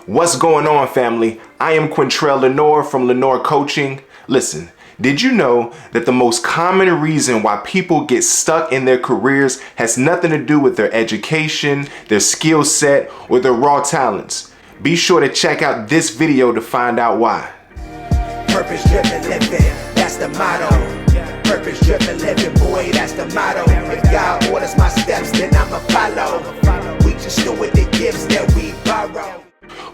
What's going on, family? I am Lenore from Lenore Coaching. Listen, did you know that the most common reason why people get stuck in their careers has nothing to do with their education, their skill set, or their raw talents? Be sure to check out this video to find out why. Purpose-driven living, that's the motto. Purpose-driven living, boy, that's the motto. If God orders my steps, then I'ma follow. We just do with the gifts that we borrow.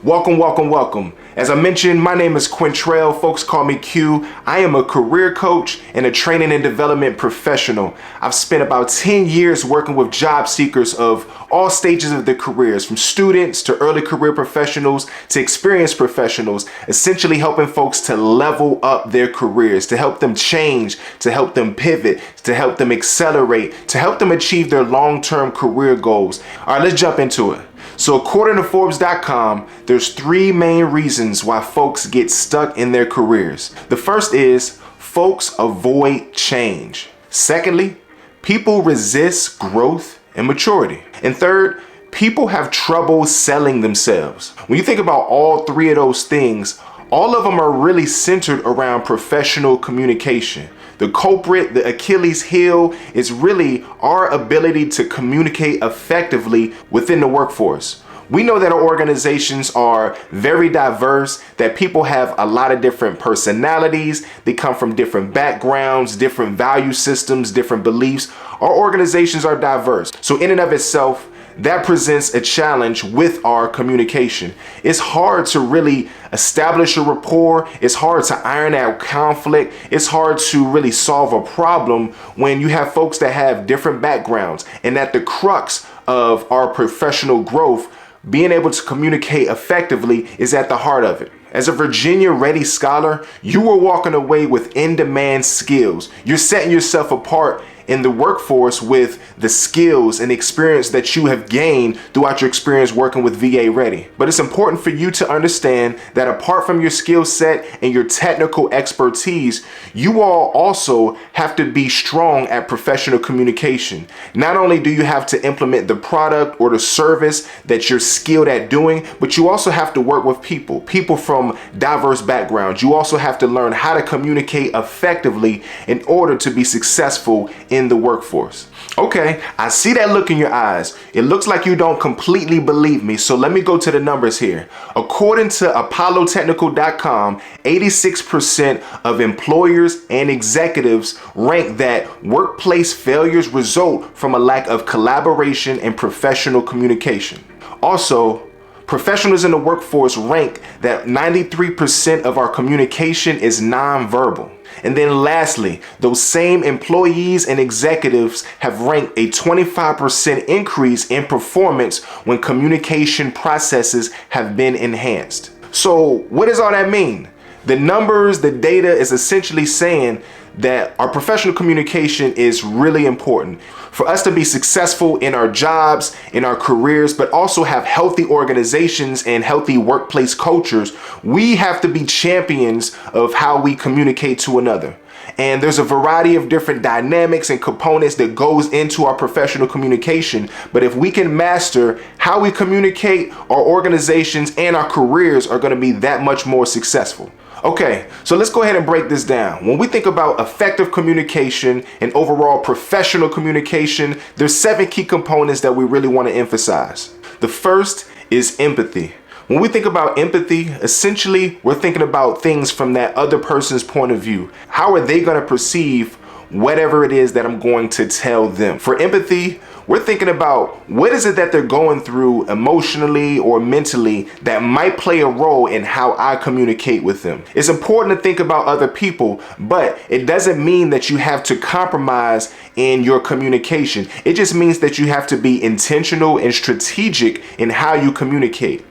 Welcome. As I mentioned, my name is Quintrell. Folks call me Q. I am a career coach and a training and development professional. I've spent about 10 years working with job seekers of all stages of their careers, from students to early career professionals to experienced professionals, essentially helping folks to level up their careers, to help them change, to help them pivot, to help them accelerate, to help them achieve their long-term career goals. All right, let's jump into it. So according to Forbes.com, there's three main reasons why folks get stuck in their careers. The first is folks avoid change. Secondly, people resist growth and maturity. And third, people have trouble selling themselves. When you think about all three of those things, all of them are really centered around professional communication. The culprit, the Achilles heel, is really our ability to communicate effectively within the workforce. We know that our organizations are very diverse, that people have a lot of different personalities, they come from different backgrounds, different value systems, different beliefs. Our organizations are diverse. So in and of itself, that presents a challenge with our communication. It's hard to really establish a rapport. It's hard to iron out conflict. It's hard to really solve a problem when you have folks that have different backgrounds. And at the crux of our professional growth, being able to communicate effectively is at the heart of it. As a Virginia Ready Scholar, you are walking away with in-demand skills. You're setting yourself apart in the workforce with the skills and experience that you have gained throughout your experience working with VA Ready. But it's important for you to understand that apart from your skill set and your technical expertise, you all also have to be strong at professional communication. Not only do you have to implement the product or the service that you're skilled at doing, but you also have to work with people from diverse backgrounds. You also have to learn how to communicate effectively in order to be successful in the workforce. Okay, I see that look in your eyes. It looks like you don't completely believe me, so let me go to the numbers here. According to ApolloTechnical.com, 86% of employers and executives rank that workplace failures result from a lack of collaboration and professional communication. Also, professionals in the workforce rank that 93% of our communication is nonverbal. And then lastly, those same employees and executives have ranked a 25% increase in performance when communication processes have been enhanced. So what does all that mean? The numbers, the data is essentially saying that our professional communication is really important for us to be successful in our jobs, in our careers, but also have healthy organizations and healthy workplace cultures. We have to be champions of how we communicate to another. And there's a variety of different dynamics and components that goes into our professional communication. But if we can master how we communicate, our organizations and our careers are going to be that much more successful. Okay, so let's go ahead and break this down. When we think about effective communication and overall professional communication, there's 7 key components that we really want to emphasize. The first is empathy. When we think about empathy, essentially, we're thinking about things from that other person's point of view. How are they going to perceive whatever it is that I'm going to tell them? For empathy, we're thinking about what is it that they're going through emotionally or mentally that might play a role in how I communicate with them. It's important to think about other people, but it doesn't mean that you have to compromise in your communication. It just means that you have to be intentional and strategic in how you communicate.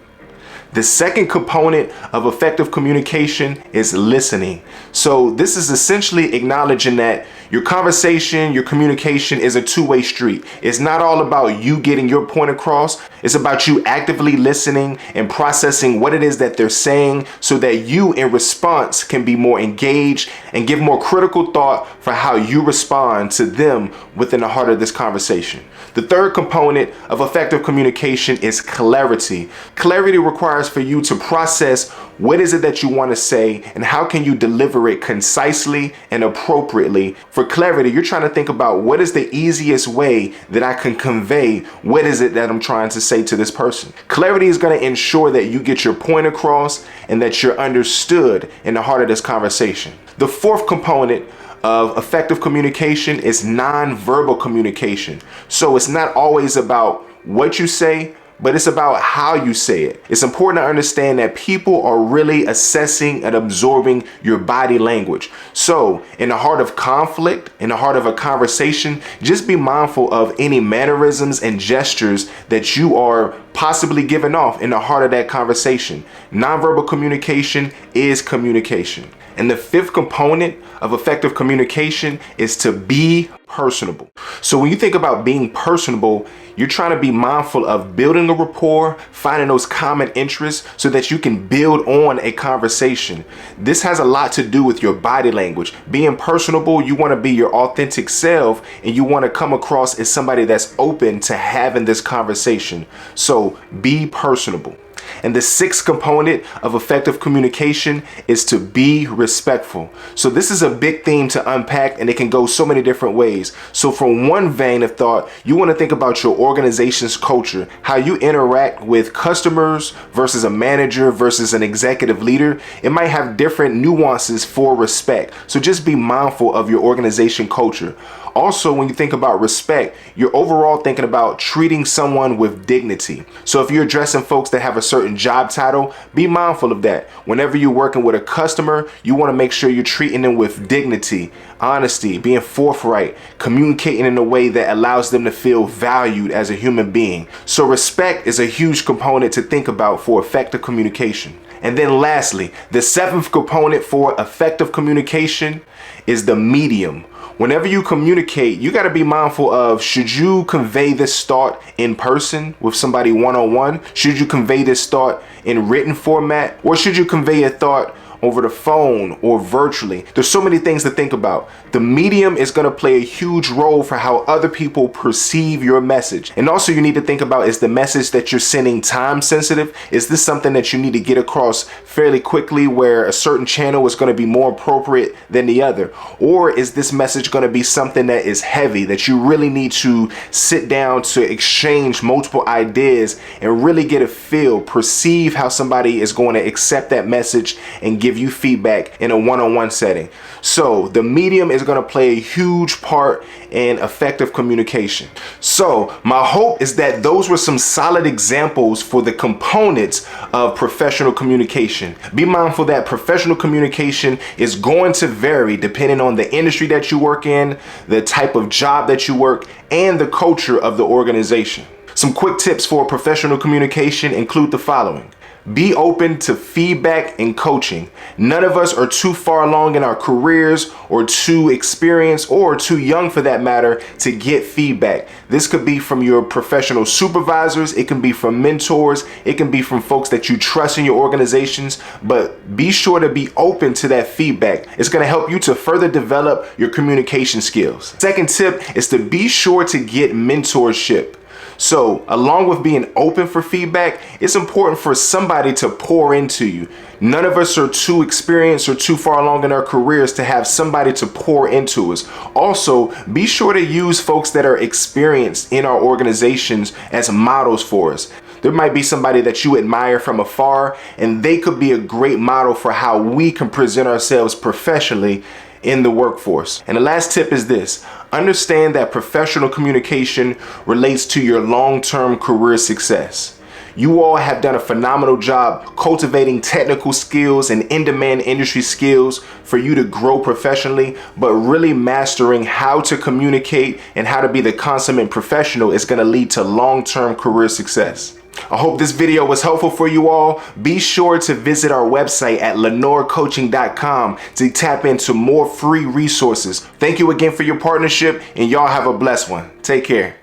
The second component of effective communication is listening. So this is essentially acknowledging that your conversation, your communication is a two-way street. It's not all about you getting your point across. It's about you actively listening and processing what it is that they're saying so that you in response can be more engaged and give more critical thought for how you respond to them within the heart of this conversation. The third component of effective communication is clarity. Clarity requires requires for you to process what is it that you want to say and how can you deliver it concisely and appropriately. For clarity, you're trying to think about what is the easiest way that I can convey what is it that I'm trying to say to this person. Clarity is going to ensure that you get your point across and that you're understood in the heart of this conversation. The fourth component of effective communication is nonverbal communication. So it's not always about what you say, but it's about how you say it. It's important to understand that people are really assessing and absorbing your body language. So in the heart of conflict, in the heart of a conversation, just be mindful of any mannerisms and gestures that you are possibly giving off in the heart of that conversation. Nonverbal communication is communication. And the fifth component of effective communication is to be personable. So when you think about being personable, you're trying to be mindful of building a rapport, finding those common interests so that you can build on a conversation. This has a lot to do with your body language. Being personable, you want to be your authentic self and you want to come across as somebody that's open to having this conversation. So be personable. And the sixth component of effective communication is to be respectful. So this is a big theme to unpack and it can go so many different ways. So from one vein of thought, you want to think about your organization's culture, how you interact with customers versus a manager versus an executive leader. It might have different nuances for respect. So just be mindful of your organization culture. Also, when you think about respect, you're overall thinking about treating someone with dignity. So if you're addressing folks that have a certain job title, be mindful of that. Whenever you're working with a customer, you want to make sure you're treating them with dignity, honesty, being forthright, communicating in a way that allows them to feel valued as a human being. So respect is a huge component to think about for effective communication. And then lastly, the seventh component for effective communication is the medium. Whenever you communicate, you got to be mindful of, should you convey this thought in person with somebody one-on-one? Should you convey this thought in written format? Or should you convey a thought over the phone or virtually? There's so many things to think about. The medium is going to play a huge role for how other people perceive your message. And also you need to think about, is the message that you're sending time sensitive? Is this something that you need to get across fairly quickly where a certain channel is going to be more appropriate than the other? Or is this message going to be something that is heavy, that you really need to sit down to exchange multiple ideas and really get a feel, perceive how somebody is going to accept that message and give you feedback in a one-on-one setting? So the medium is going to play a huge part in effective communication. So my hope is that those were some solid examples for the components of professional communication. Be mindful that professional communication is going to vary depending on the industry that you work in, the type of job that you work, and the culture of the organization. Some quick tips for professional communication include the following. Be open to feedback and coaching. None of us are too far along in our careers or too experienced or too young for that matter to get feedback. This could be from your professional supervisors, it can be from mentors, it can be from folks that you trust in your organizations, but be sure to be open to that feedback. It's going to help you to further develop your communication skills. Second tip is to be sure to get mentorship. So along with being open for feedback, it's important for somebody to pour into you. None of us are too experienced or too far along in our careers to have somebody to pour into us. Also, be sure to use folks that are experienced in our organizations as models for us. There might be somebody that you admire from afar, and they could be a great model for how we can present ourselves professionally in the workforce. And the last tip is this: understand that professional communication relates to your long-term career success. You all have done a phenomenal job cultivating technical skills and in-demand industry skills for you to grow professionally, but really mastering how to communicate and how to be the consummate professional is going to lead to long-term career success. I hope this video was helpful for you all. Be sure to visit our website at lenorecoaching.com to tap into more free resources. Thank you again for your partnership, and y'all have a blessed one. Take care.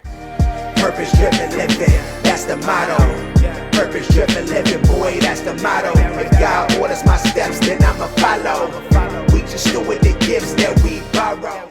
Purpose driven living, that's the motto. Purpose driven living, boy, that's the motto. If God orders my steps, then I'ma follow. We just do with the gifts that we borrow.